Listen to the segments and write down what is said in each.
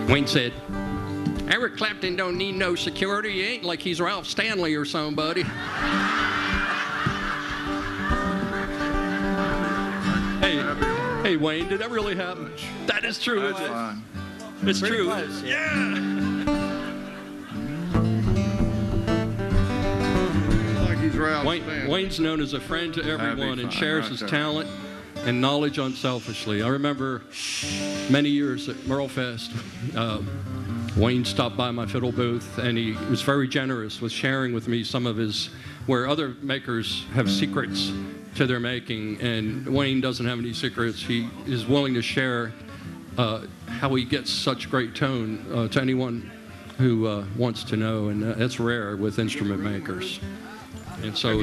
Wayne said, Eric Clapton don't need no security. He ain't like he's Ralph Stanley or somebody. Hey, Wayne, did that really happen? That is true. That's fine. It's Pretty true. close, Yeah. Like he's Ralph Stanley. Wayne's known as a friend to everyone and shares his talent and knowledge unselfishly. I remember many years at Merlefest, Wayne stopped by my fiddle booth, and he was very generous with sharing with me some of his, where other makers have secrets to their making, and Wayne doesn't have any secrets. He is willing to share how he gets such great tone to anyone who wants to know, and that's rare with instrument makers. And so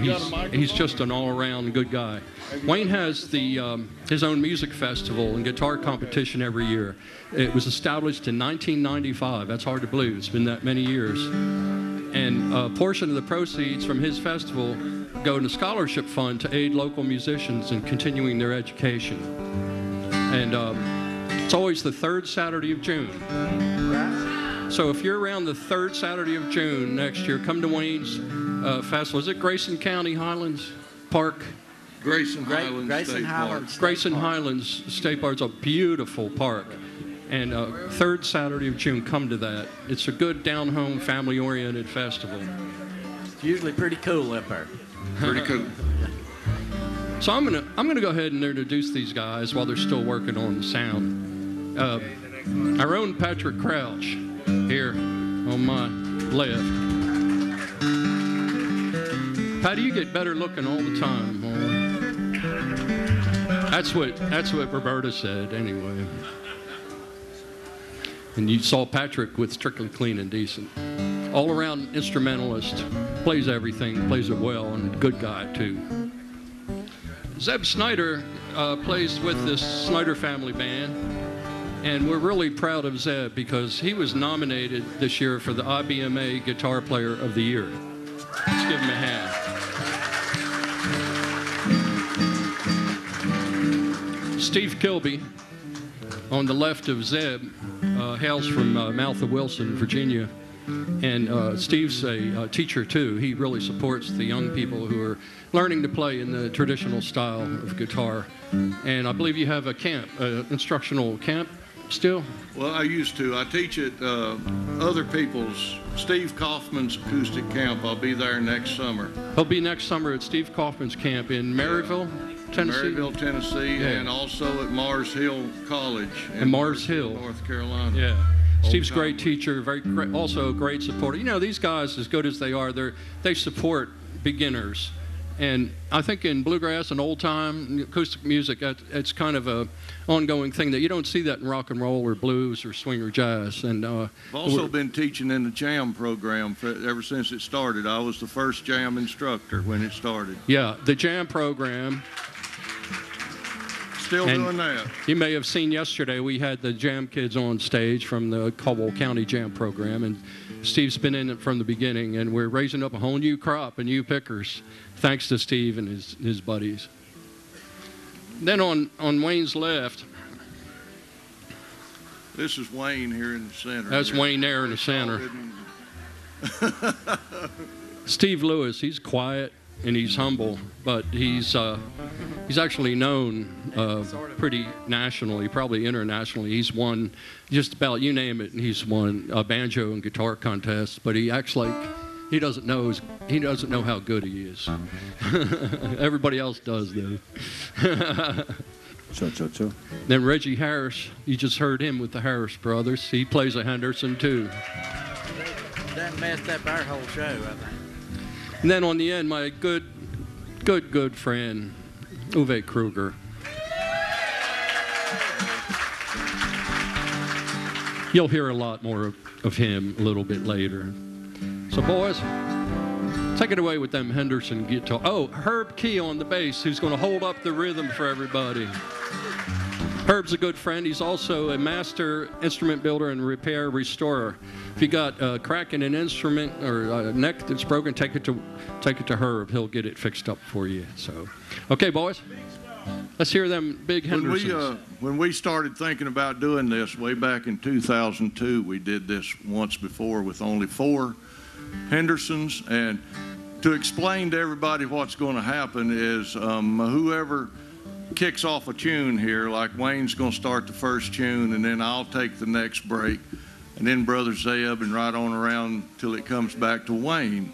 he's just an all-around good guy. Wayne has his own music festival and guitar competition every year. It was established in 1995. That's hard to believe. It's been that many years. And a portion of the proceeds from his festival go in a scholarship fund to aid local musicians in continuing their education. And it's always the third Saturday of June. So if you're around the third Saturday of June next year, come to Wayne's festival. Is it Grayson County Highlands Park? Grayson Highlands State Park is a beautiful park. And third Saturday of June, come to that. It's a good down-home, family-oriented festival. It's usually pretty cool up there. Pretty cool. So I'm gonna go ahead and introduce these guys while they're still working on the sound. Our own Patrick Crouch here on my left. Patty, you get better looking all the time. That's what Roberta said anyway. And you saw Patrick with Strictly Clean and Decent. All-around instrumentalist, plays everything, plays it well, and good guy too. Zeb Snyder plays with this Snyder family band, and we're really proud of Zeb because he was nominated this year for the IBMA Guitar Player of the Year. Let's give him a hand. Steve Kilby, on the left of Zeb, hails from Mouth of Wilson, Virginia. And Steve's a teacher, too. He really supports the young people who are learning to play in the traditional style of guitar. And I believe you have a camp, instructional camp still? Well, I used to. I teach at other people's, Steve Kaufman's acoustic camp. I'll be there next summer. He'll be next summer at Steve Kaufman's camp in Maryville, Tennessee? Maryville, Tennessee, yeah. And also at Mars Hill College in Mars Hill, North Carolina. Yeah. Steve's a great teacher, also a great supporter. You know, these guys, as good as they are, they support beginners. And I think in bluegrass and old time acoustic music, it's kind of a ongoing thing that you don't see that in rock and roll or blues or swing or jazz. And I've also been teaching in the jam program ever since it started. I was the first jam instructor when it started. Yeah, the jam program. Still doing that. You may have seen yesterday we had the jam kids on stage from the Caldwell County Jam program, and Steve's been in it from the beginning, and we're raising up a whole new crop of new pickers, thanks to Steve and his buddies. Then on Wayne's left, this is Wayne here in the center. That's Wayne there in the center. Steve Lewis, he's quiet and he's humble, but he's actually known pretty nationally, probably internationally. He's won just about, you name it, and he's won banjo and guitar contests, but he acts like he doesn't know how good he is. Everybody else does, though. Cho. Then Reggie Harris, you just heard him with the Harris brothers. He plays a Henderson, too. That messed up our whole show, I think. And then on the end, my good friend, Uwe Kruger. You'll hear a lot more of him a little bit later. So, boys, take it away with them Henderson guitar. Oh, Herb Key on the bass, who's going to hold up the rhythm for everybody. Herb's a good friend. He's also a master instrument builder and repair restorer. If you got a crack in an instrument or a neck that's broken, take it to Herb. He'll get it fixed up for you. So, okay, boys, Let's hear them big Hendersons. When we started thinking about doing this way back in 2002, we did this once before with only 4 Hendersons. And to explain to everybody what's going to happen is whoever kicks off a tune here, like Wayne's going to start the first tune, and then I'll take the next break, and then Brother Zeb, and right on around till it comes back to Wayne.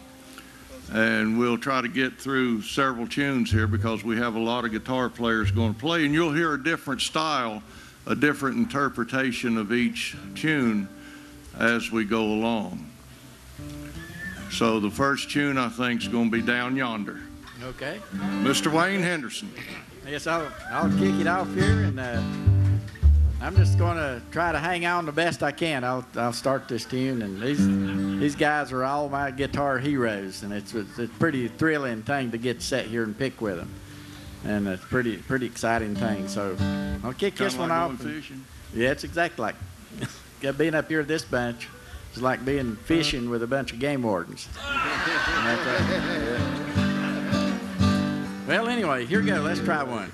And we'll try to get through several tunes here because we have a lot of guitar players going to play, and you'll hear a different style, a different interpretation of each tune as we go along. So the first tune, I think, is going to be Down Yonder. Okay. Mr. Wayne Henderson. Yes, I'll kick it off here, and I'm just going to try to hang on the best I can. I'll start this tune, and these guys are all my guitar heroes, and it's a pretty thrilling thing to get set here and pick with them, and it's pretty exciting thing. So I'll kick this one off. Yeah, it's exactly like being up here at this bunch. It's like being fishing with a bunch of game wardens. Well, anyway, here we go. Let's try one.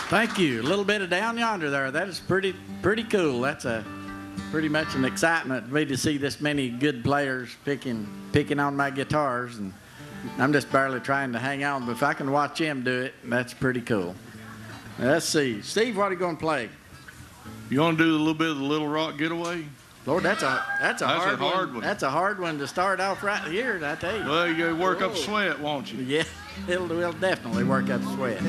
Thank you. A little bit of Down Yonder there. That is pretty cool. That's pretty much an excitement to me to see this many good players picking on my guitars, and I'm just barely trying to hang on. But if I can watch him do it, that's pretty cool. Let's see. Steve, what are you going to play? You want to do a little bit of the Little Rock Getaway? Lord, that's a hard one. That's a hard one to start off right here, I tell you. Well, you got to work up sweat, won't you? Yeah, it'll definitely work up sweat.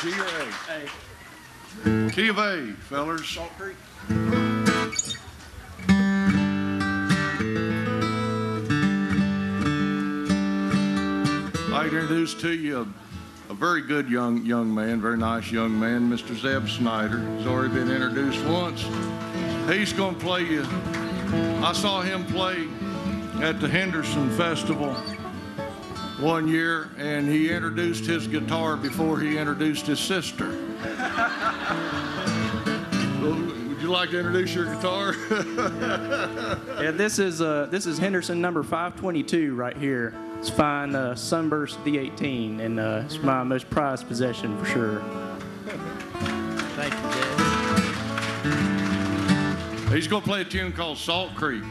G or A? Key of A, fellers. Salt Creek. I'd like to introduce to you a very good young man, very nice young man, Mr. Zeb Snyder. He's already been introduced once. He's going to play you. I saw him play at the Henderson Festival one year, and he introduced his guitar before he introduced his sister. Would you like to introduce your guitar? Yeah, this is Henderson number 522 right here. It's fine Sunburst D18, and it's my most prized possession for sure. Thank you, Jed. He's going to play a tune called Salt Creek.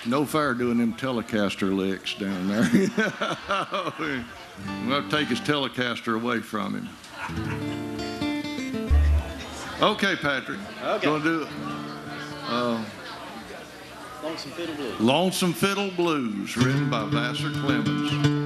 No fair doing them Telecaster licks down there. We'll have to take his Telecaster away from him. Okay, Patrick. Okay. Gonna do Lonesome Fiddle Blues. Lonesome Fiddle Blues, written by Vassar Clemens.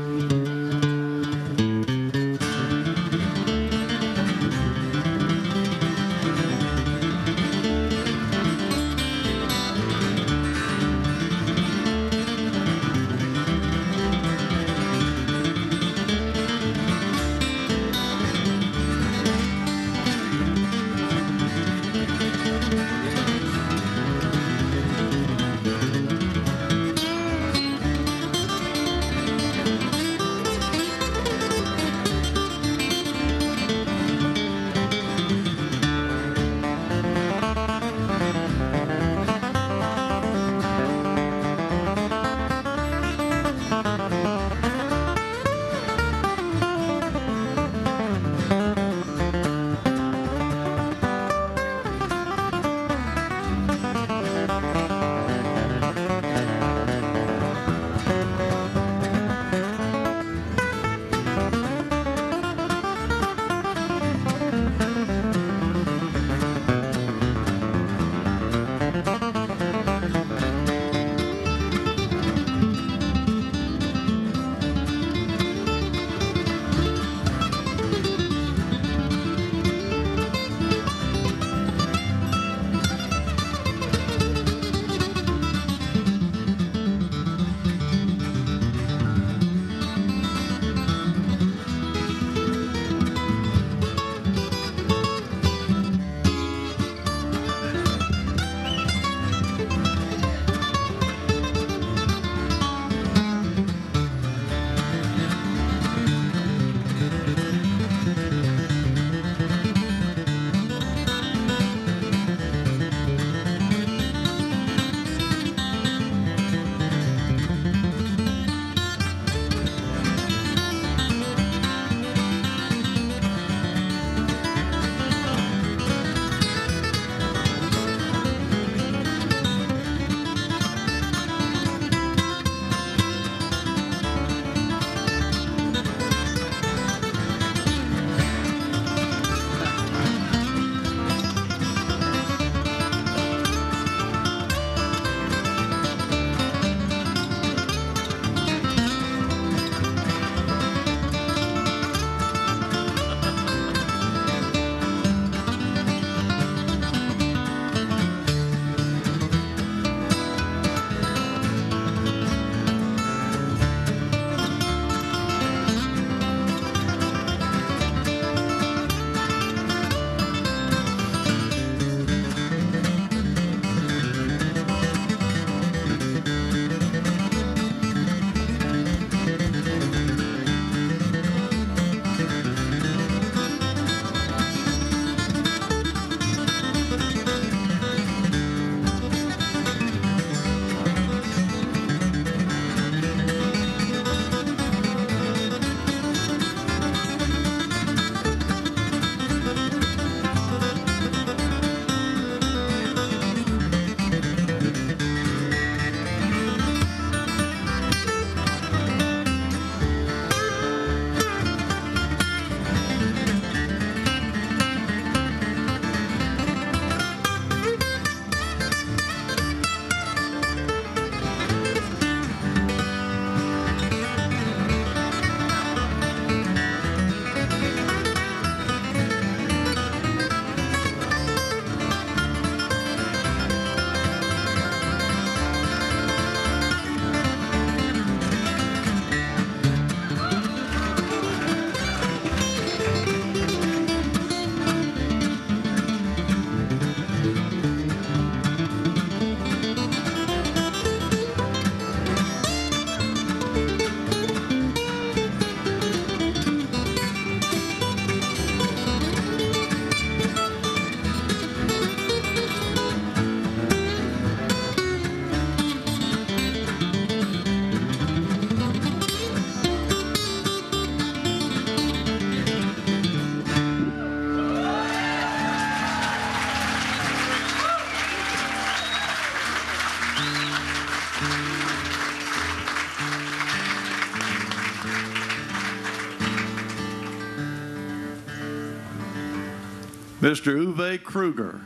Mr. Uwe Kruger.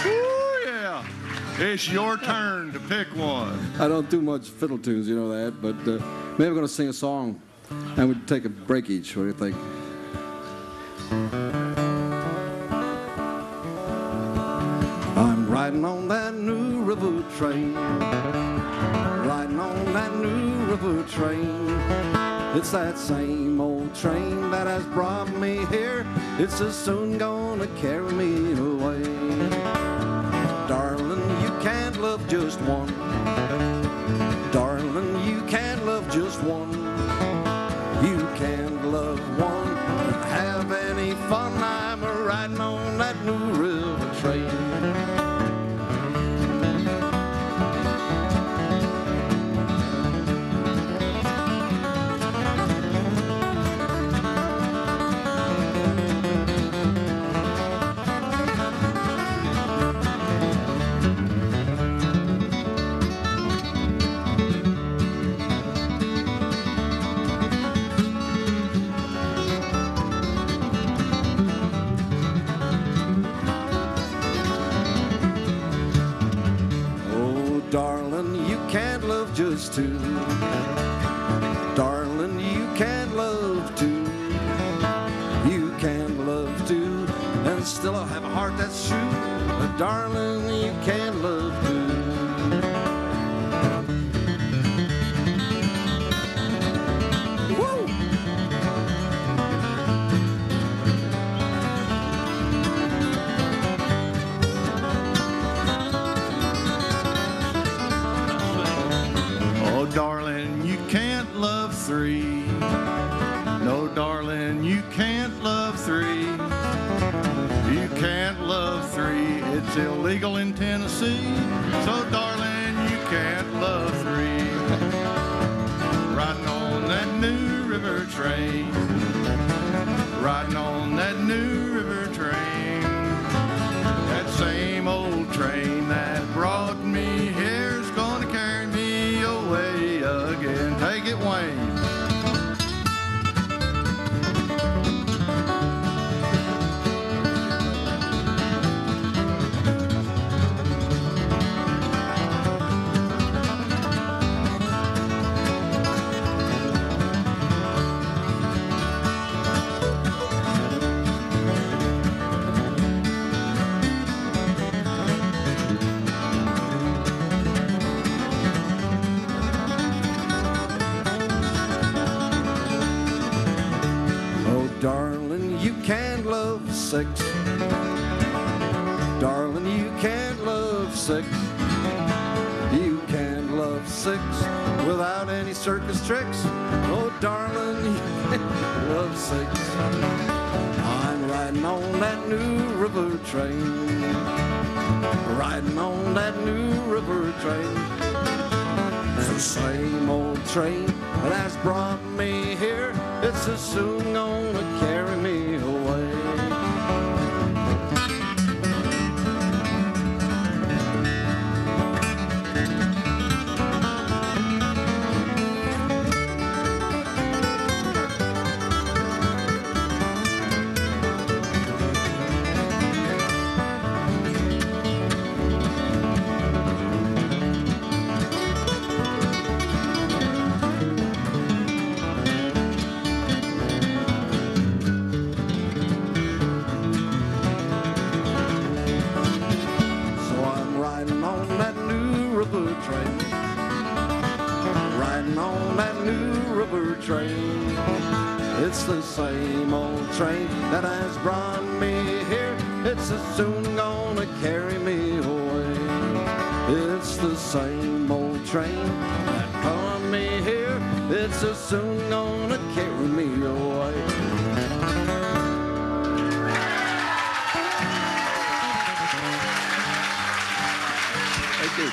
Ooh, yeah. It's your turn to pick one. I don't do much fiddle tunes, you know that, but maybe we're going to sing a song and we'd take a break each. What do you think? I'm riding on that new river train, riding on that new river train. It's that same old train that has brought me here. It's as soon gonna carry me away. Darling, you can't love just one. Darling, you can't love just one. You can't love one and have any fun. I'm riding on that new river train. Just two. Darling, you can't love two. You can't love two and still I'll have a heart that's true. But darling, you can't love two. Woo! Darling, you can't love three. No, darling, you can't love three. You can't love three. It's illegal in Tennessee. So, darling, you can't love three. Riding on that new river train. Riding on that new river train. That same old train that brought me here is gonna carry me away again. Take it, Wayne. Darling, you can't love six. Darling, you can't love six. You can't love six without any circus tricks. Oh, darling, you can't love six. I'm riding on that new river train. Riding on that new river train. It's the same old train that has brought me here. It's as soon gonna carry me away. Train. It's the same old train that has brought me here. It's as soon gonna carry me away. It's the same old train that brought me here. It's as soon gonna carry me away. Thank you.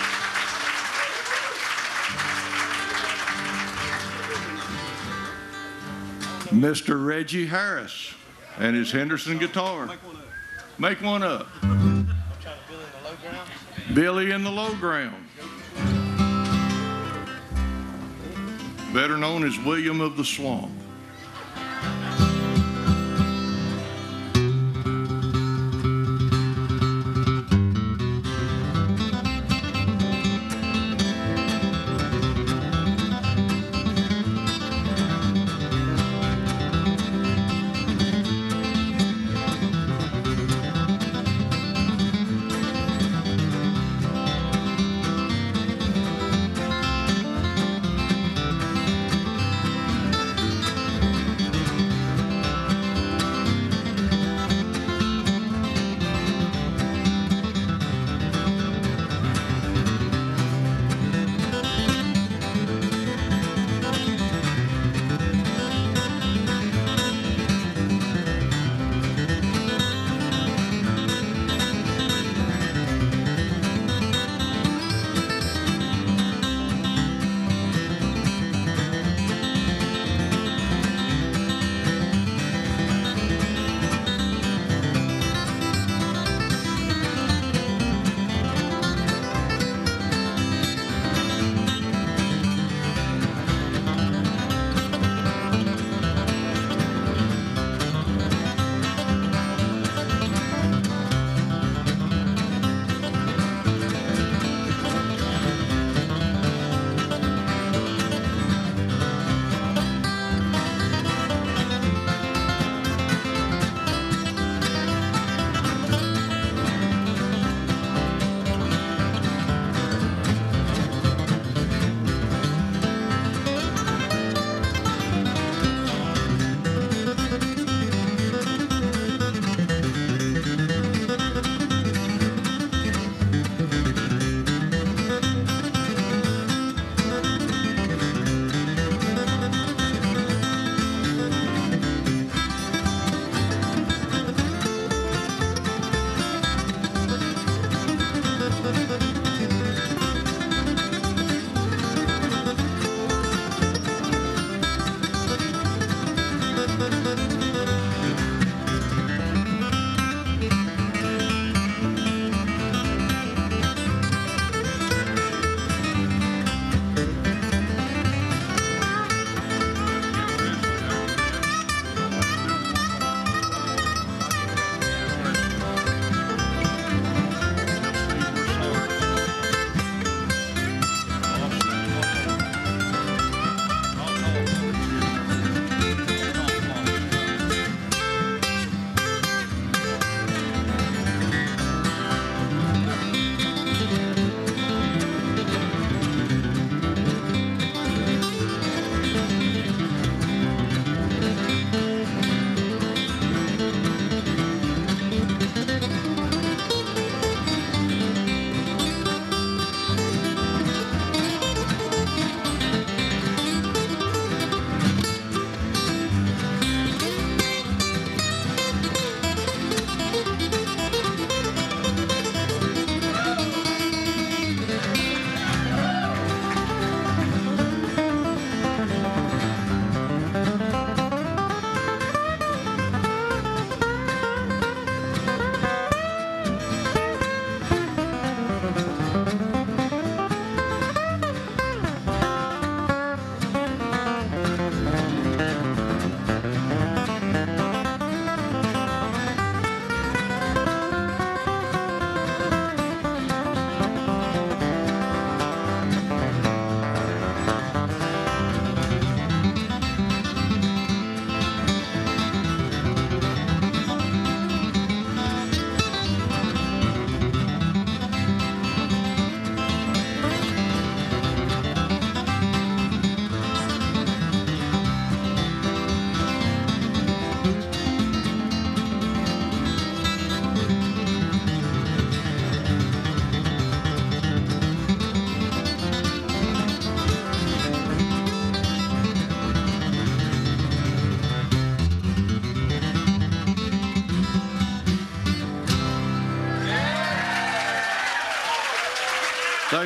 Mr. Reggie Harris and his Henderson guitar. Make one up. Billy in the Low Ground. Better known as William of the Swamp.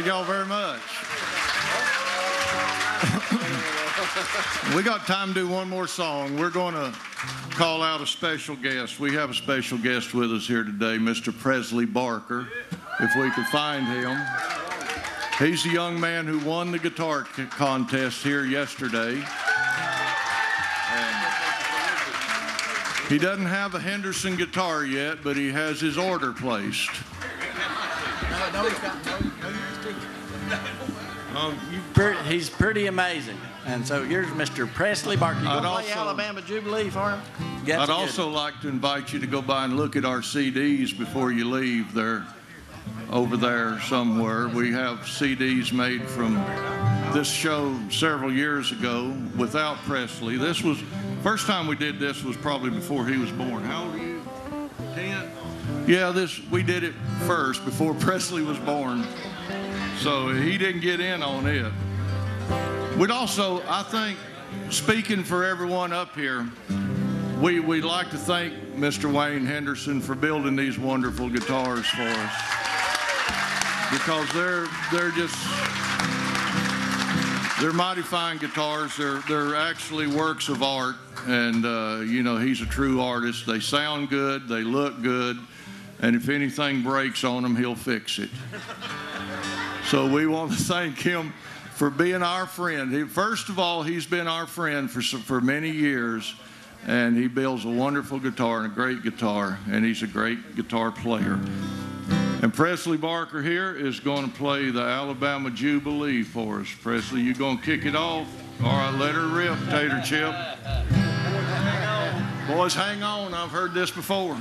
Thank y'all very much. We got time to do one more song. We're going to call out a special guest. We have a special guest with us here today, Mr. Presley Barker, if we could find him. He's the young man who won the guitar contest here yesterday. And he doesn't have a Henderson guitar yet, but he has his order placed. He's pretty amazing. And so here's Mr. Presley Barker. You going to play Alabama Jubilee for him? I'd also like to invite you to go by and look at our CDs before you leave. They're over there somewhere. We have CDs made from this show several years ago without Presley. This was, first time we did this was probably before he was born. How old are you? 10? Yeah, we did it first before Presley was born. So he didn't get in on it. We'd also, I think, speaking for everyone up here, we'd like to thank Mr. Wayne Henderson for building these wonderful guitars for us. Because they're mighty fine guitars. They're actually works of art. And, you know, he's a true artist. They sound good. They look good. And if anything breaks on them, he'll fix it. So we want to thank him for being our friend. First of all, he's been our friend for many years, and he builds a wonderful guitar and a great guitar, and he's a great guitar player. And Presley Barker here is going to play the Alabama Jubilee for us. Presley, you going to kick it off? All right, let her rip, Tater Chip. Boys, hang on. I've heard this before.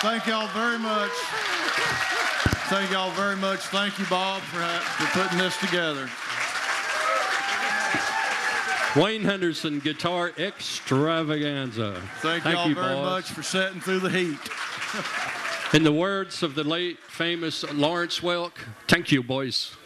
Thank y'all very much. Thank y'all very much. Thank you, Bob, for putting this together. Wayne Henderson, guitar extravaganza. Thank y'all very much for sitting through the heat. In the words of the late famous Lawrence Welk, thank you, boys.